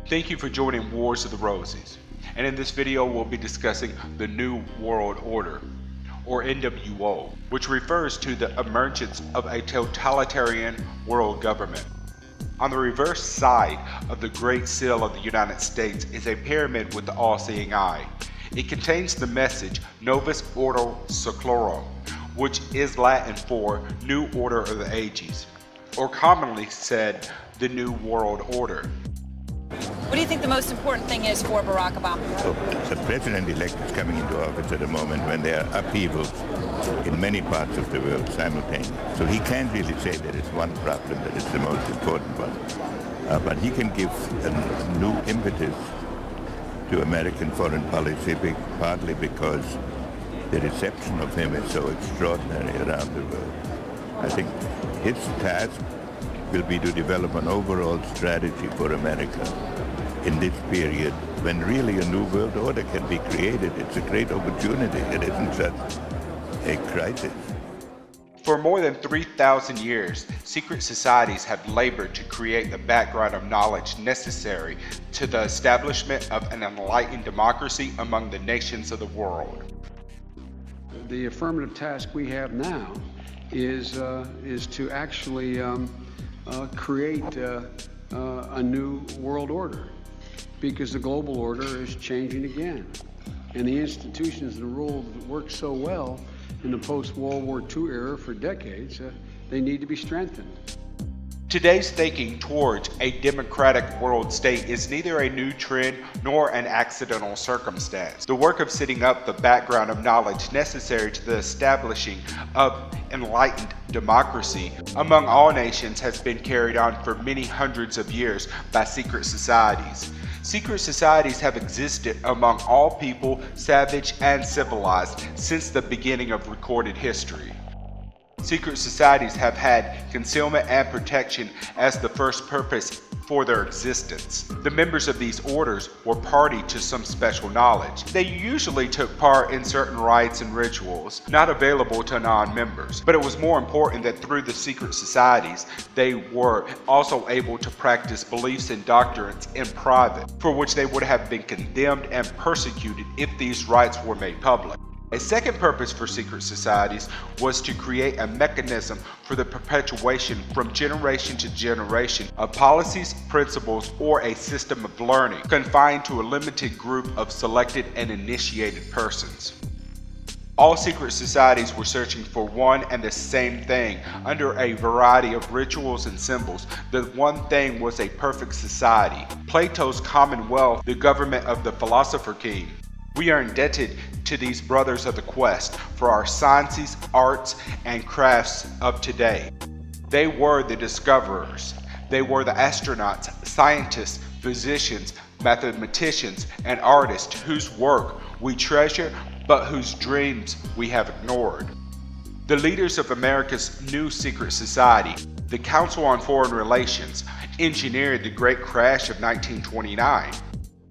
Thank you for joining Wars of the Roses, and in this video we'll be discussing the New World Order, or NWO, which refers to the emergence of a totalitarian world government. On the reverse side of the Great Seal of the United States is a pyramid with the all-seeing eye. It contains the message Novus Ordo Seclorum, which is Latin for New Order of the Ages, or commonly said, the New World Order. What do you think the most important thing is for Barack Obama? So the president-elect is coming into office at a moment when there are upheavals in many parts of the world simultaneously. So he can't really say there is one problem that is the most important one. But he can give a new impetus to American foreign policy, partly because the reception of him is so extraordinary around the world. I think his task will be to develop an overall strategy for America in this period when really a new world order can be created. It's a great opportunity. It isn't just a crisis. For more than 3,000 years, secret societies have labored to create the background of knowledge necessary to the establishment of an enlightened democracy among the nations of the world. The affirmative task we have now is to actually create a new world order, because the global order is changing again. And the institutions and the rules that worked so well in the post-World War II era for decades, they need to be strengthened. Today's thinking towards a democratic world state is neither a new trend nor an accidental circumstance. The work of setting up the background of knowledge necessary to the establishing of enlightened democracy among all nations has been carried on for many hundreds of years by secret societies. Secret societies have existed among all people, savage and civilized, since the beginning of recorded history. Secret societies have had concealment and protection as the first purpose for their existence. The members of these orders were party to some special knowledge. They usually took part in certain rites and rituals, not available to non-members. But it was more important that through the secret societies, they were also able to practice beliefs and doctrines in private, for which they would have been condemned and persecuted if these rites were made public. A second purpose for secret societies was to create a mechanism for the perpetuation from generation to generation of policies, principles, or a system of learning confined to a limited group of selected and initiated persons. All secret societies were searching for one and the same thing under a variety of rituals and symbols. The one thing was a perfect society, Plato's commonwealth, the government of the philosopher king. We are indebted to these brothers of the quest for our sciences, arts, and crafts of today. They were the discoverers. They were the astronauts, scientists, physicians, mathematicians, and artists whose work we treasure, but whose dreams we have ignored. The leaders of America's new secret society, the Council on Foreign Relations, engineered the great crash of 1929.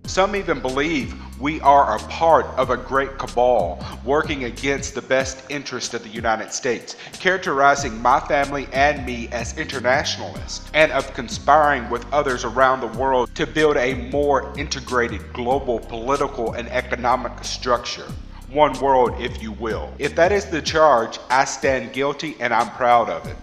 Some even believe we are a part of a great cabal working against the best interest of the United States, characterizing my family and me as internationalists, and of conspiring with others around the world to build a more integrated global political and economic structure. One world, if you will. If that is the charge, I stand guilty and I'm proud of it.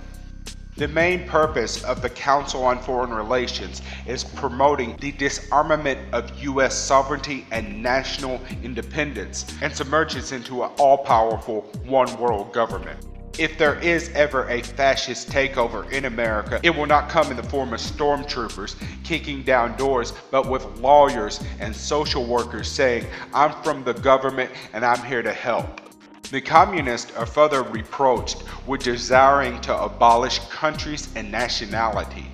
The main purpose of the Council on Foreign Relations is promoting the disarmament of U.S. sovereignty and national independence and submerges into an all-powerful one-world government. If there is ever a fascist takeover in America, it will not come in the form of stormtroopers kicking down doors, but with lawyers and social workers saying, "I'm from the government and I'm here to help." The communists are further reproached with desiring to abolish countries and nationality.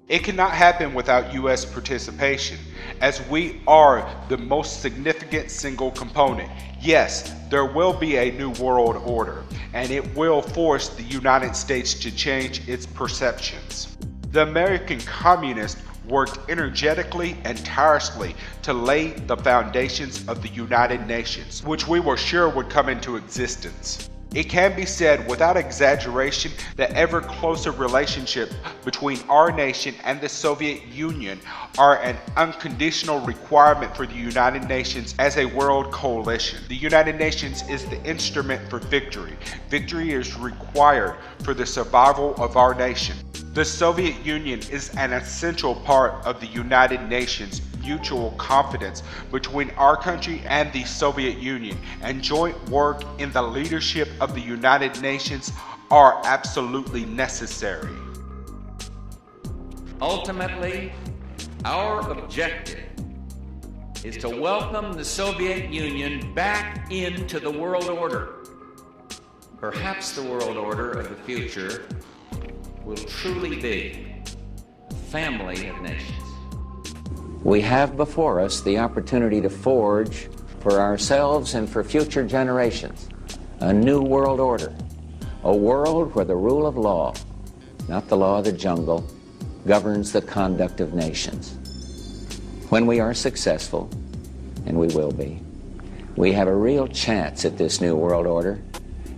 It cannot happen without U.S. participation, as we are the most significant single component. Yes, there will be a new world order, and it will force the United States to change its perceptions. The American communists worked energetically and tirelessly to lay the foundations of the United Nations, which we were sure would come into existence. It can be said without exaggeration that ever closer relationship between our nation and the Soviet Union are an unconditional requirement for the United Nations as a world coalition. The United Nations is the instrument for victory. Victory is required for the survival of our nation. The Soviet Union is an essential part of the United Nations mutual confidence between our country and the Soviet Union, and joint work in the leadership of the United Nations are absolutely necessary. Ultimately, our objective is to welcome the Soviet Union back into the world order. Perhaps the world order of the future will truly be a family of nations. We have before us the opportunity to forge for ourselves and for future generations a new world order, a world where the rule of law, not the law of the jungle, governs the conduct of nations. When we are successful, and we will be, we have a real chance at this new world order,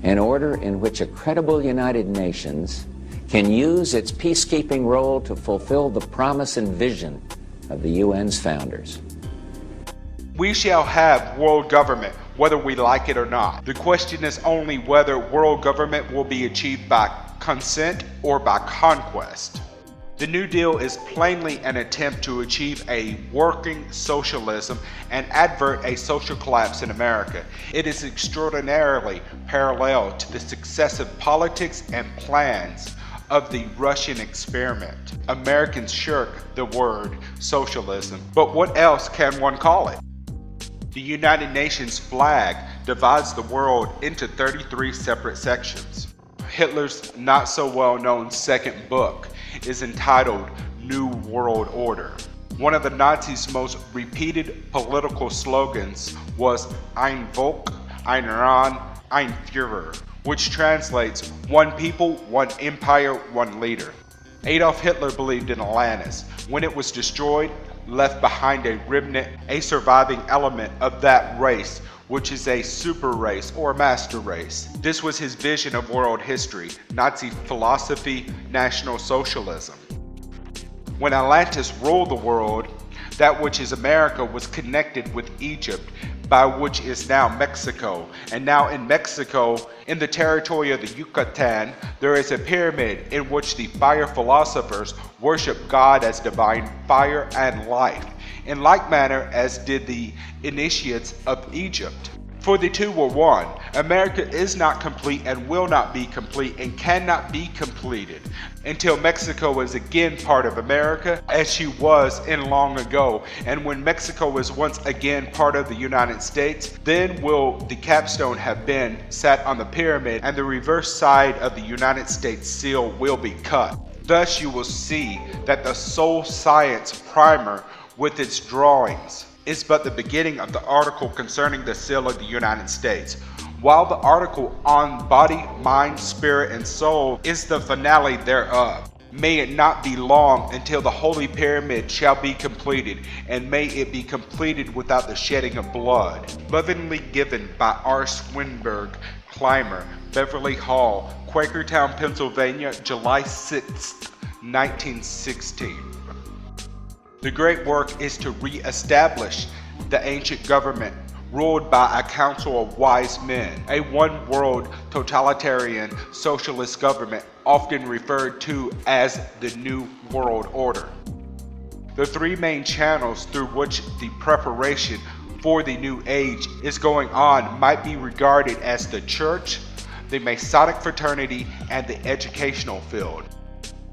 an order in which a credible United Nations can use its peacekeeping role to fulfill the promise and vision of the UN's founders. We shall have world government, whether we like it or not. The question is only whether world government will be achieved by consent or by conquest. The New Deal is plainly an attempt to achieve a working socialism and avert a social collapse in America. It is extraordinarily parallel to the successive politics and plans of the Russian experiment. Americans shirk the word socialism, but what else can one call it? The United Nations flag divides the world into 33 separate sections. Hitler's not so well known second book is entitled New World Order. One of the Nazis' most repeated political slogans was Ein Volk, ein Land, ein Führer, which translates one people, one empire, one leader. Adolf Hitler believed in Atlantis. When it was destroyed, left behind a remnant, a surviving element of that race, which is a super race or master race. This was his vision of world history, Nazi philosophy, National Socialism. When Atlantis ruled the world, that which is America was connected with Egypt, by which is now Mexico. And now in Mexico, in the territory of the Yucatan, there is a pyramid in which the fire philosophers worship God as divine fire and life, in like manner as did the initiates of Egypt. For the two were one. America is not complete and will not be complete and cannot be completed until Mexico is again part of America as she was in long ago. And when Mexico is once again part of the United States, then will the capstone have been set on the pyramid and the reverse side of the United States seal will be cut. Thus you will see that the Soul Science primer with its drawings is but the beginning of the article concerning the seal of the United States, while the article on body, mind, spirit, and soul is the finale thereof. May it not be long until the Holy Pyramid shall be completed, and may it be completed without the shedding of blood. Lovingly given by R. Swinburne, Clymer, Beverly Hall, Quakertown, Pennsylvania, July 6, 1916. The great work is to re-establish the ancient government ruled by a council of wise men, a one-world totalitarian socialist government often referred to as the New World Order. The three main channels through which the preparation for the new age is going on might be regarded as the church, the Masonic Fraternity, and the educational field.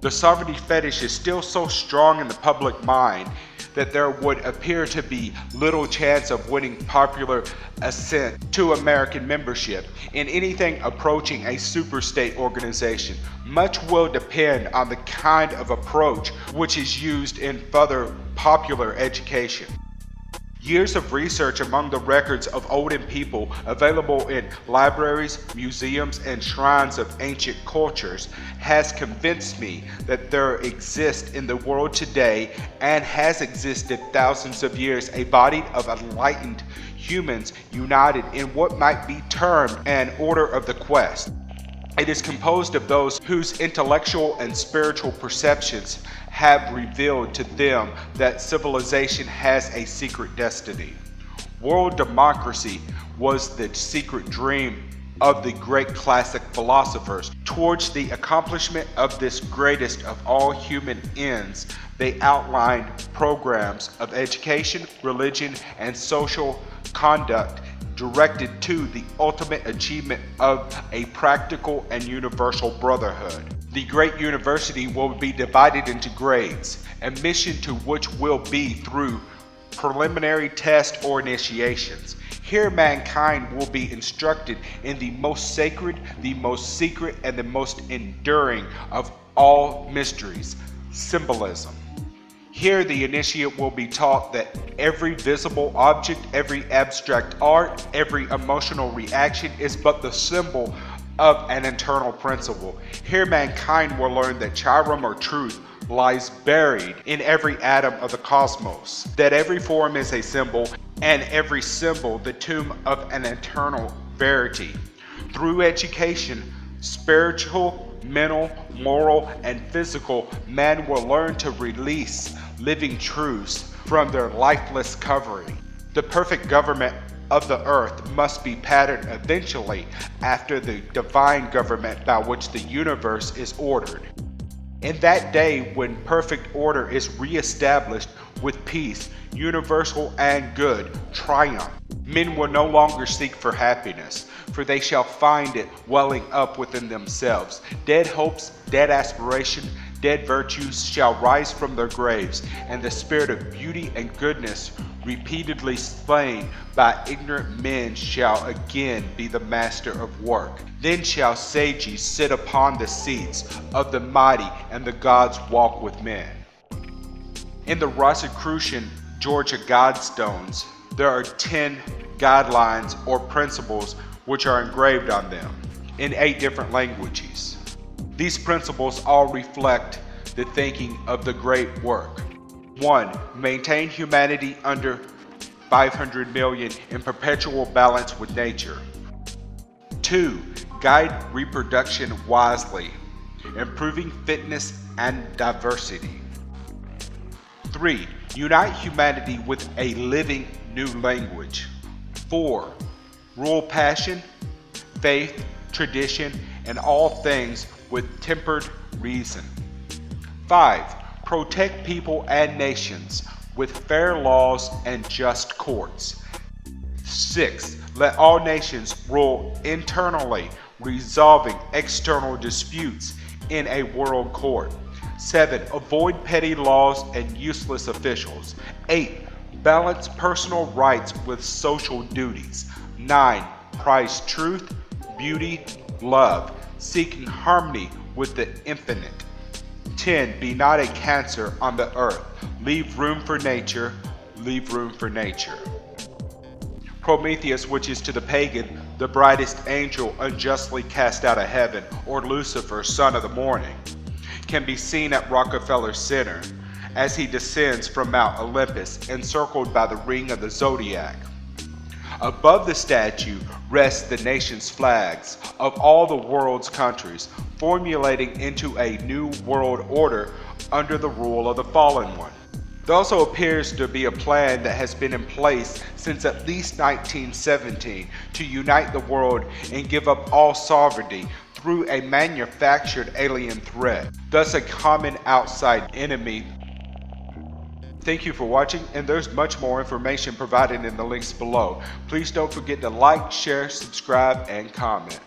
The sovereignty fetish is still so strong in the public mind that there would appear to be little chance of winning popular assent to American membership in anything approaching a superstate organization. Much will depend on the kind of approach which is used in further popular education. Years of research among the records of olden people available in libraries, museums, and shrines of ancient cultures has convinced me that there exists in the world today and has existed thousands of years a body of enlightened humans united in what might be termed an order of the quest. It is composed of those whose intellectual and spiritual perceptions have revealed to them that civilization has a secret destiny. World democracy was the secret dream of the great classic philosophers. Towards the accomplishment of this greatest of all human ends, they outlined programs of education, religion, and social conduct directed to the ultimate achievement of a practical and universal brotherhood. The great university will be divided into grades, admission to which will be through preliminary tests or initiations. Here mankind will be instructed in the most sacred, the most secret, and the most enduring of all mysteries, symbolism. Here the initiate will be taught that every visible object, every abstract art, every emotional reaction is but the symbol of an internal principle. Here mankind will learn that chirum or truth lies buried in every atom of the cosmos, that every form is a symbol and every symbol the tomb of an eternal verity. Through education, spiritual, mental, moral, and physical, man will learn to release living truths from their lifeless covering. The perfect government of the earth must be patterned eventually after the divine government by which the universe is ordered. In that day when perfect order is reestablished with peace, universal and good, triumph, men will no longer seek for happiness, for they shall find it welling up within themselves. Dead hopes, dead aspiration, dead virtues shall rise from their graves, and the spirit of beauty and goodness, repeatedly slain by ignorant men, shall again be the master of work. Then shall sages sit upon the seats of the mighty, and the gods walk with men. In the Rosicrucian Georgia Guidestones, there are 10 guidelines or principles which are engraved on them in 8 different languages. These principles all reflect the thinking of the great work. 1. Maintain humanity under 500 million in perpetual balance with nature. 2. Guide reproduction wisely, improving fitness and diversity. 3. Unite humanity with a living new language. 4. Rule passion, faith, tradition, and all things with tempered reason. 5. Protect people and nations with fair laws and just courts. 6. Let all nations rule internally, resolving external disputes in a world court. 7. Avoid petty laws and useless officials. 8. Balance personal rights with social duties. 9. Prize truth, beauty, love, seeking harmony with the infinite. 10. Be not a cancer on the earth. Leave room for nature. Leave room for nature. Prometheus, which is to the pagan the brightest angel unjustly cast out of heaven, or Lucifer, son of the morning, can be seen at Rockefeller Center as he descends from Mount Olympus, encircled by the ring of the zodiac. Above the statue rest the nation's flags of all the world's countries, formulating into a new world order under the rule of the fallen one. There also appears to be a plan that has been in place since at least 1917 to unite the world and give up all sovereignty through a manufactured alien threat, thus a common outside enemy. Thank you for watching, and there's much more information provided in the links below. Please don't forget to like, share, subscribe, and comment.